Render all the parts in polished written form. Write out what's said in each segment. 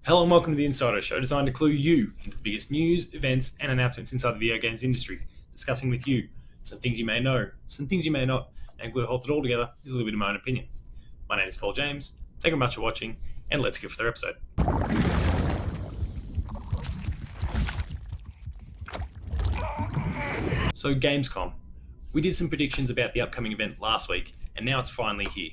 Hello and welcome to the Insider Show, designed to clue you into the biggest news, events, and announcements inside the video games industry, discussing with you some things you may know, some things you may not, and glue hold it all together is a little bit of my own opinion. My name is Paul James, thank you very much for watching, and let's get for the episode. So GamesCom. We did some predictions about the upcoming event last week, and now it's finally here.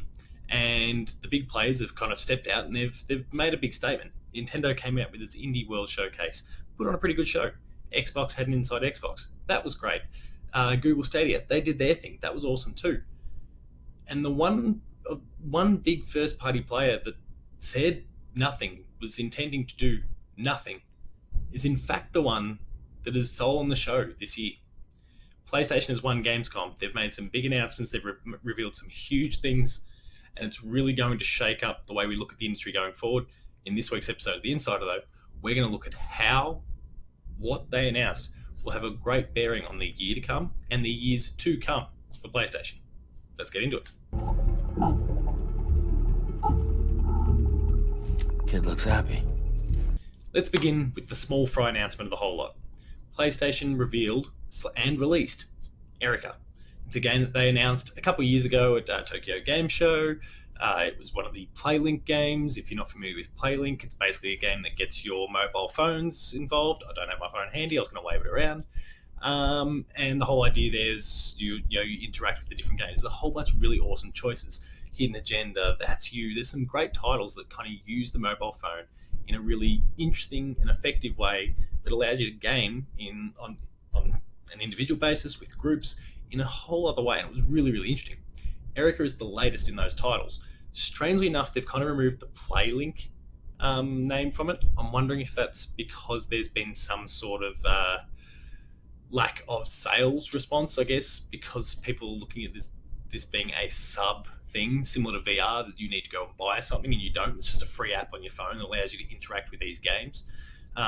And the big players have kind of stepped out and they've made a big statement. Nintendo came out with its Indie World Showcase, put on a pretty good show. Xbox had an Inside Xbox. That was great. Google Stadia, they did their thing. That was awesome too. And the one big first party player that said nothing, was intending to do nothing, is in fact the one that is stolen the show this year. PlayStation has won Gamescom. They've made some big announcements. They've revealed some huge things, and it's really going to shake up the way we look at the industry going forward. In this week's episode of The Insider, though, we're going to look at how what they announced will have a great bearing on the year to come and the years to come for PlayStation. Let's get into it. Kid looks happy. Let's begin with the small fry announcement of the whole lot. PlayStation revealed and released Erica. It's a game that they announced a couple of years ago at Tokyo Game Show. It was one of the PlayLink games. If you're not familiar with PlayLink, it's basically a game that gets your mobile phones involved. I don't have my phone handy. I was going to wave it around. And the whole idea there is you interact with the different games. There's a whole bunch of really awesome choices. Hidden Agenda, That's You. There's some great titles that kind of use the mobile phone in a really interesting and effective way that allows you to game on an individual basis with groups in a whole other way. And it was really, really interesting. Erica is the latest in those titles. Strangely enough, they've kind of removed the PlayLink name from it. I'm wondering if that's because there's been some sort of lack of sales response, I guess, because people are looking at this being a sub thing, similar to VR, that you need to go and buy something and you don't. It's just a free app on your phone that allows you to interact with these games.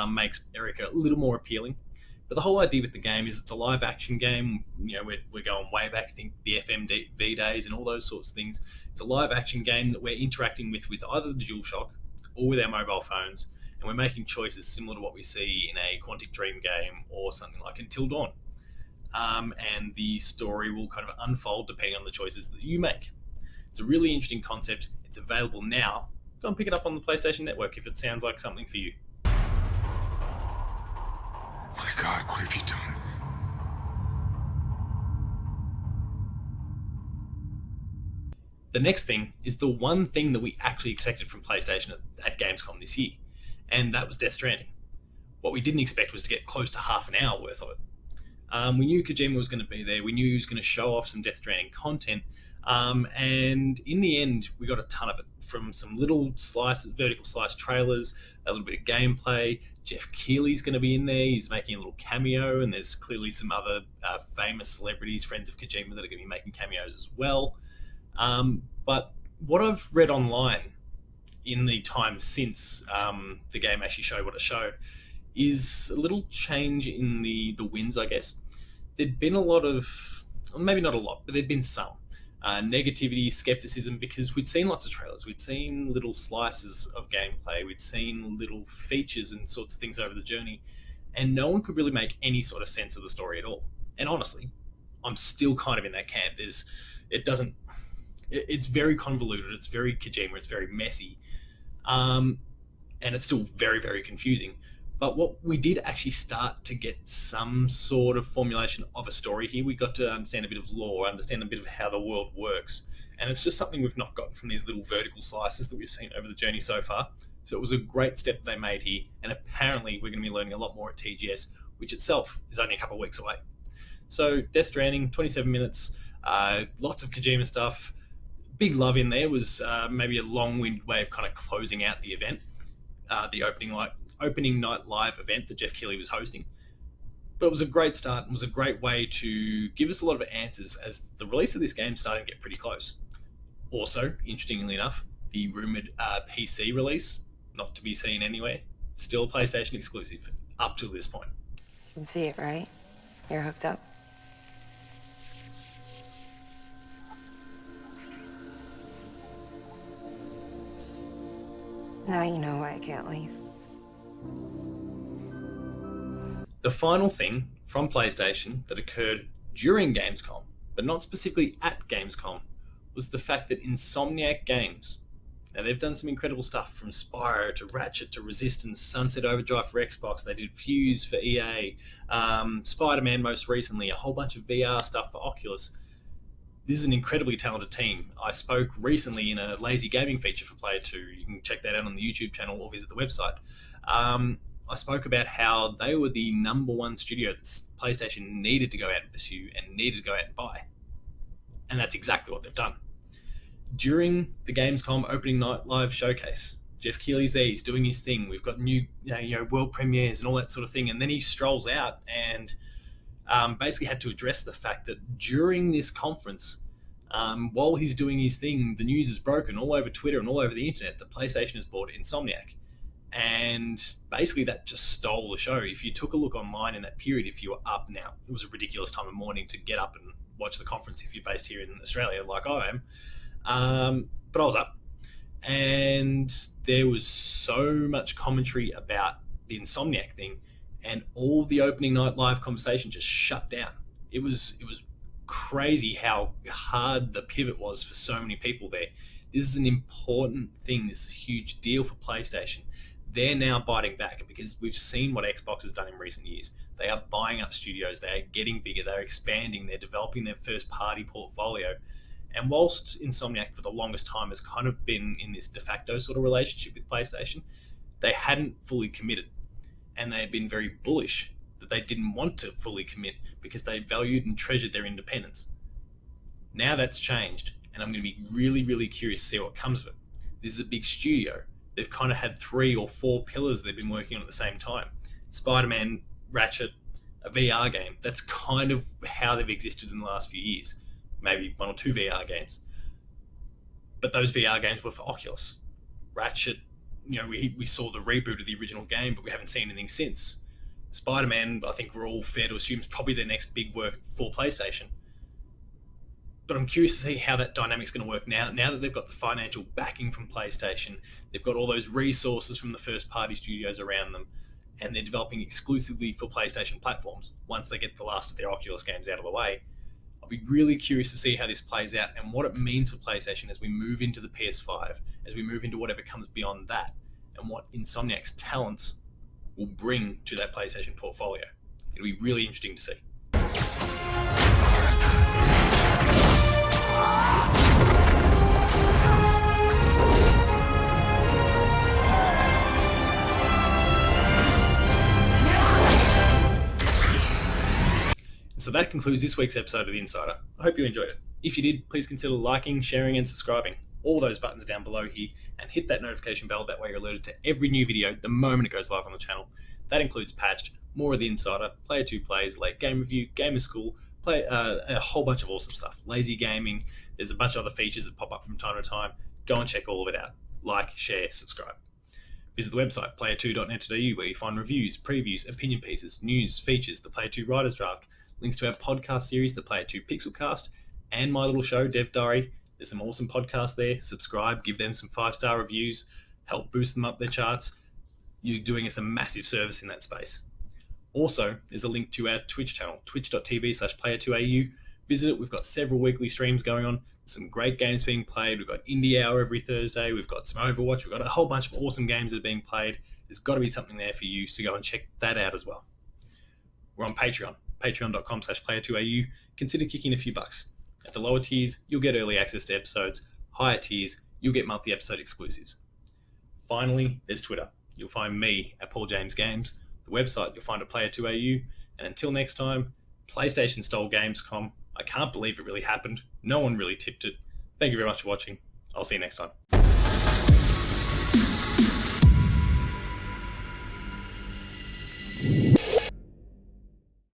Makes Erica a little more appealing. But the whole idea with the game is it's a live action game. You know, we're going way back, I think the FMV days and all those sorts of things. It's a live action game that we're interacting with either the DualShock or with our mobile phones, and we're making choices similar to what we see in a Quantic Dream game or something like Until Dawn. And the story will kind of unfold depending on the choices that you make. It's a really interesting concept. It's available now. Go and pick it up on the PlayStation Network if it sounds like something for you. My God, what have you done? The next thing is the one thing that we actually expected from PlayStation at Gamescom this year, and that was Death Stranding. What we didn't expect was to get close to half an hour worth of it. We knew Kojima was going to be there. We knew he was going to show off some Death Stranding content. And in the end, we got a ton of it, from some little vertical slice trailers, a little bit of gameplay. Jeff Keighley's going to be in there. He's making a little cameo, and there's clearly some other famous celebrities, friends of Kojima, that are going to be making cameos as well. But what I've read online in the time since the game actually showed what it showed is a little change in the winds, I guess. There'd been a lot of, maybe not a lot, but there'd been some negativity, skepticism, because we'd seen lots of trailers. We'd seen little slices of gameplay. We'd seen little features and sorts of things over the journey, and no one could really make any sort of sense of the story at all. And honestly, I'm still kind of in that camp. It's very convoluted. It's very Kojima. It's very messy. And it's still very, very confusing. But what we did actually start to get some sort of formulation of a story here. We got to understand a bit of lore, understand a bit of how the world works. And it's just something we've not gotten from these little vertical slices that we've seen over the journey so far. So it was a great step they made here. And apparently we're going to be learning a lot more at TGS, which itself is only a couple of weeks away. So Death Stranding, 27 minutes, lots of Kojima stuff. Big love in there. Was maybe a long-winded way of kind of closing out the event, the opening night live event that Jeff Keighley was hosting. But it was a great start and was a great way to give us a lot of answers as the release of this game started to get pretty close. Also, interestingly enough, the rumoured PC release, not to be seen anywhere, still PlayStation exclusive up to this point. You can see it, right? You're hooked up. Now you know why I can't leave. The final thing from PlayStation that occurred during Gamescom, but not specifically at Gamescom, was the fact that Insomniac Games, now they've done some incredible stuff from Spyro to Ratchet to Resistance, Sunset Overdrive for Xbox, they did Fuse for EA, Spider-Man most recently, a whole bunch of VR stuff for Oculus. This is an incredibly talented team. I spoke recently in a lazy gaming feature for Player 2. You can check that out on the YouTube channel or visit the website. I spoke about how they were the number one studio that PlayStation needed to go out and pursue and needed to go out and buy. And that's exactly what they've done. During the Gamescom opening night live showcase, Jeff Keighley's there, he's doing his thing. We've got new world premieres and all that sort of thing. And then he strolls out and basically had to address the fact that during this conference, while he's doing his thing, the news is broken all over Twitter and all over the internet that PlayStation has bought Insomniac. And basically that just stole the show. If you took a look online in that period, if you were up now, it was a ridiculous time of morning to get up and watch the conference if you're based here in Australia like I am. But I was up. And there was so much commentary about the Insomniac thing, and all the opening night live conversation just shut down. It was crazy how hard the pivot was for so many people there. This is an important thing. This is a huge deal for PlayStation. They're now biting back because we've seen what Xbox has done in recent years. They are buying up studios. They are getting bigger. They're expanding. They're developing their first party portfolio. And whilst Insomniac for the longest time has kind of been in this de facto sort of relationship with PlayStation, they hadn't fully committed. And they had been very bullish that they didn't want to fully commit because they valued and treasured their independence. Now that's changed, and I'm going to be really, really curious to see what comes of it. This is a big studio. They've kind of had 3 or 4 pillars they've been working on at the same time. Spider-Man, Ratchet, a VR game. That's kind of how they've existed in the last few years. Maybe 1 or 2 VR games. But those VR games were for Oculus. Ratchet, we saw the reboot of the original game, but we haven't seen anything since. Spider-Man, I think we're all fair to assume, is probably their next big work for PlayStation. But I'm curious to see how that dynamic's going to work now that they've got the financial backing from PlayStation, they've got all those resources from the first-party studios around them, and they're developing exclusively for PlayStation platforms once they get the last of their Oculus games out of the way. I'll be really curious to see how this plays out and what it means for PlayStation as we move into the PS5, as we move into whatever comes beyond that, and what Insomniac's talents will bring to that PlayStation portfolio. It'll be really interesting to see. So that concludes this week's episode of The Insider. I hope you enjoyed it. If you did, please consider liking, sharing, and subscribing. All those buttons down below here, and hit that notification bell. That way you're alerted to every new video the moment it goes live on the channel. That includes Patched, more of The Insider, Player 2 Plays, Late Game Review, Gamer School, a whole bunch of awesome stuff. Lazy Gaming, there's a bunch of other features that pop up from time to time. Go and check all of it out. Like, share, subscribe. Visit the website, player2.net.au, where you find reviews, previews, opinion pieces, news, features, the Player 2 Writer's Draft, links to our podcast series, the Player 2 Pixelcast, and my little show, Dev Diary. There's some awesome podcasts there. Subscribe, give them some 5-star reviews, help boost them up their charts. You're doing us a massive service in that space. Also, there's a link to our Twitch channel, twitch.tv/player2au. Visit it. We've got several weekly streams going on. Some great games being played. We've got Indie Hour every Thursday. We've got some Overwatch. We've got a whole bunch of awesome games that are being played. There's got to be something there for you, so go and check that out as well. We're on Patreon, patreon.com/player2au. Consider kicking a few bucks. At the lower tiers, you'll get early access to episodes. Higher tiers, you'll get monthly episode exclusives. Finally, there's Twitter. You'll find me at Paul James Games. The website you'll find at Player2au. And until next time, PlayStation stole Gamescom. I can't believe it really happened. No one really tipped it. Thank you very much for watching. I'll see you next time.